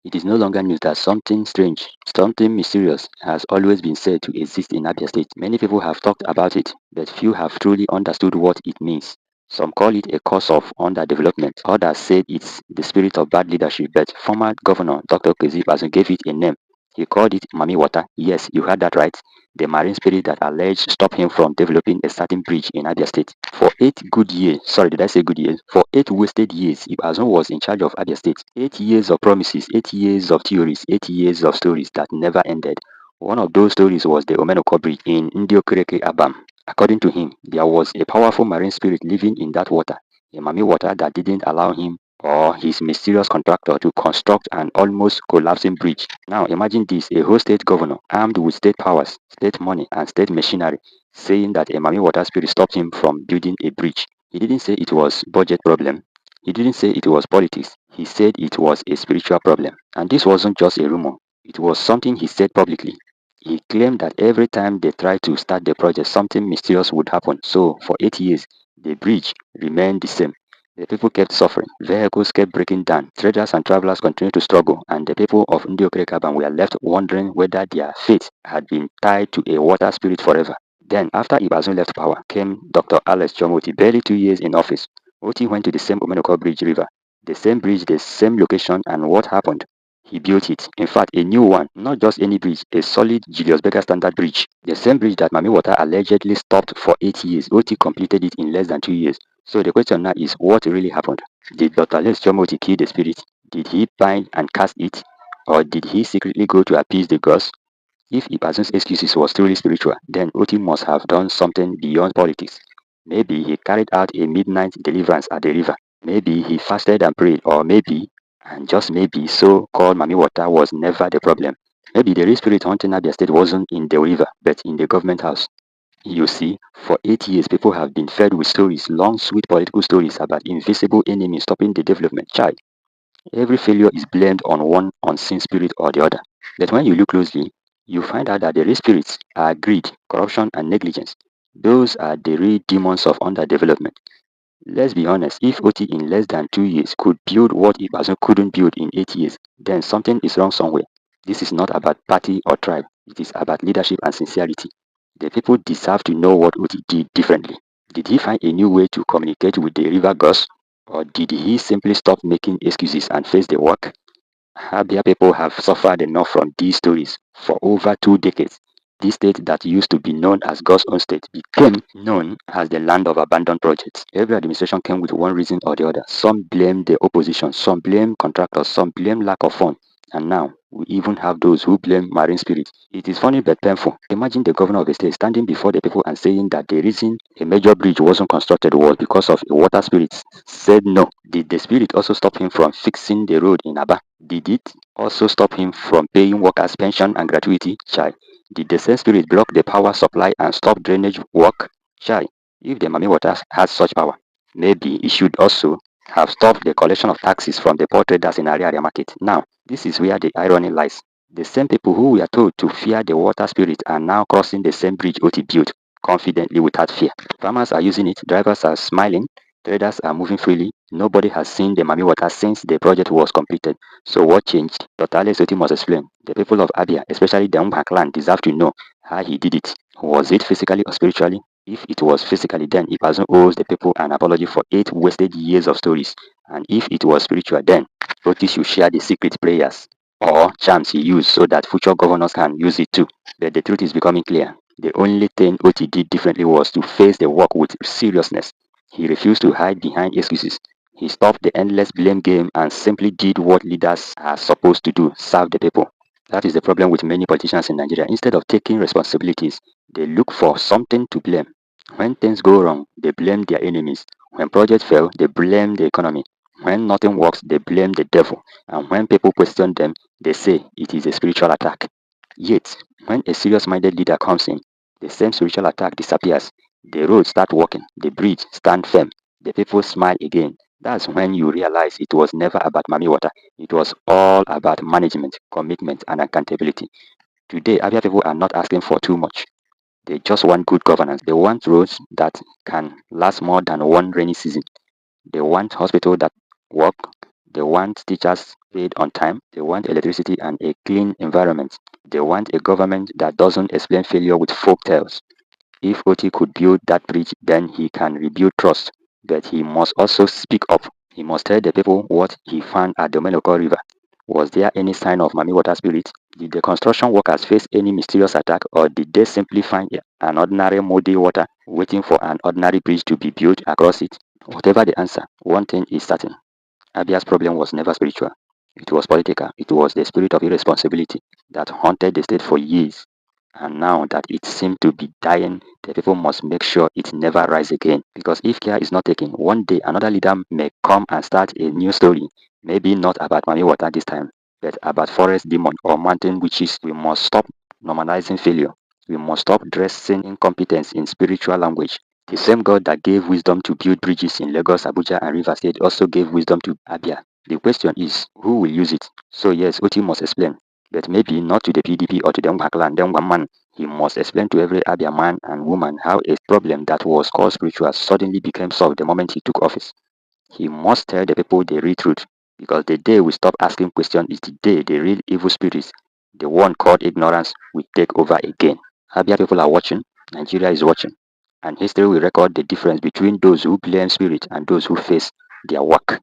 It is no longer news that something strange, something mysterious has always been said to exist in Abia State. Many people have talked about it, but few have truly understood what it means. Some call it a cause of underdevelopment. Others said it's the spirit of bad leadership, but former Governor Dr. Kezi Bazoum gave it a name. He called it Mami Water. Yes, you heard that right. The marine spirit that alleged stopped him from developing a certain bridge in Abia State. For 8 good years, sorry, did I say good years? For 8 wasted years, Ibazon was in charge of Abia State. 8 years of promises, 8 years of theories, 8 years of stories that never ended. One of those stories was the Omenoko Bridge in Ndiokreke Abam. According to him, there was a powerful marine spirit living in that water, a Mami water that didn't allow him or his mysterious contractor to construct an almost collapsing bridge. Now imagine this, a whole state governor armed with state powers, state money and state machinery saying that a Mami water spirit stopped him from building a bridge. He didn't say it was budget problem. He didn't say it was politics. He said it was a spiritual problem. And this wasn't just a rumor. It was something he said publicly. He claimed that every time they tried to start the project, something mysterious would happen. So, for 8 years, the bridge remained the same. The people kept suffering, vehicles kept breaking down, traders and travelers continued to struggle, and the people of Ndiokirekaban were left wondering whether their fate had been tied to a water spirit forever. Then, after Ibazun left power, came Dr. Alex Chomoti, barely 2 years in office. Oti went to the same Omenoko Bridge River, the same location, and what happened? He built it. In fact, a new one, not just any bridge, a solid Julius Berger standard bridge. The same bridge that Mami Water allegedly stopped for 8 years. Oti completed it in less than 2 years. So the question now is, what really happened? Did Dr. Les Chomoti kill the spirit? Did he bind and cast it? Or did he secretly go to appease the gods? If Ibazun's excuses was truly spiritual, then Oti must have done something beyond politics. Maybe he carried out a midnight deliverance at the river. Maybe he fasted and prayed, or maybe, and just maybe, so-called Mami Water was never the problem. Maybe the real spirit haunting Abia State wasn't in the river, but in the government house. You see, for 8 years, people have been fed with stories, long, sweet political stories about invisible enemies stopping the development. Child, every failure is blamed on one unseen spirit or the other. But when you look closely, you find out that the real spirits are greed, corruption, and negligence. Those are the real demons of underdevelopment. Let's be honest, if OT in less than 2 years could build what Ibadan couldn't build in 8 years, then something is wrong somewhere. This is not about party or tribe, it is about leadership and sincerity. The people deserve to know what OT did differently. Did he find a new way to communicate with the river gods? Or did he simply stop making excuses and face the work? Abia people have suffered enough from these stories for over 2 decades. This state that used to be known as God's own state became known as the land of abandoned projects. Every administration came with one reason or the other. Some blame the opposition, some blame contractors, some blame lack of funds. And now, we even have those who blame marine spirits. It is funny but painful. Imagine the governor of a state standing before the people and saying that the reason a major bridge wasn't constructed was because of a water spirit. Said no. Did the spirit also stop him from fixing the road in Aba? Did it also stop him from paying workers pension and gratuity? Chai. Did the same spirit block the power supply and stop drainage work? Chai. If the Mami Water has such power, maybe it should also have stopped the collection of taxes from the poor traders in area market. Now, this is where the irony lies. The same people who were told to fear the water spirit are now crossing the same bridge OT built confidently without fear. Farmers are using it, drivers are smiling, traders are moving freely. Nobody has seen the Mami Water since the project was completed. So what changed? Dr. Alex Oti must explain. The people of Abia, especially the Umba clan, deserve to know how he did it. Was it physically or spiritually? If it was physically, then Ibazun owes the people an apology for 8 wasted years of stories. And if it was spiritual, then Oti should share the secret prayers or charms he used so that future governors can use it too. But the truth is becoming clear. The only thing Oti did differently was to face the work with seriousness. He refused to hide behind excuses. He stopped the endless blame game and simply did what leaders are supposed to do, serve the people. That is the problem with many politicians in Nigeria. Instead of taking responsibilities, they look for something to blame. When things go wrong, they blame their enemies. When projects fail, they blame the economy. When nothing works, they blame the devil. And when people question them, they say it is a spiritual attack. Yet, when a serious minded leader comes in, the same spiritual attack disappears. The roads start working, the bridge stand firm, the people smile again. That's when you realize it was never about Mami Water. It was all about management, commitment, and accountability. Today, Abia people are not asking for too much. They just want good governance. They want roads that can last more than one rainy season. They want hospitals that work. They want teachers paid on time. They want electricity and a clean environment. They want a government that doesn't explain failure with folk tales. If OT could build that bridge, then he can rebuild trust. But he must also speak up. He must tell the people what he found at the Meloko River. Was there any sign of Mami Water spirit? Did the construction workers face any mysterious attack, or did they simply find an ordinary muddy water waiting for an ordinary bridge to be built across it? Whatever the answer, one thing is certain. Abia's problem was never spiritual. It was political. It was the spirit of irresponsibility that haunted the state for years. And now that it seemed to be dying, the people must make sure it never rise again. Because if care is not taken, one day another leader may come and start a new story. Maybe not about Mami Water this time, but about forest demon or mountain witches. We must stop normalizing failure. We must stop dressing incompetence in spiritual language. The same God that gave wisdom to build bridges in Lagos, Abuja, and Rivers State also gave wisdom to Abia. The question is, who will use it? So yes, Oti must explain, but maybe not to the PDP or to the Mbakla and the man. He must explain to every Abia man and woman how a problem that was called spiritual suddenly became solved the moment he took office. He must tell the people the real truth, because the day we stop asking questions is the day the real evil spirits, the one called ignorance, will take over again. Abia people are watching, Nigeria is watching, and history will record the difference between those who blame spirit and those who face their work.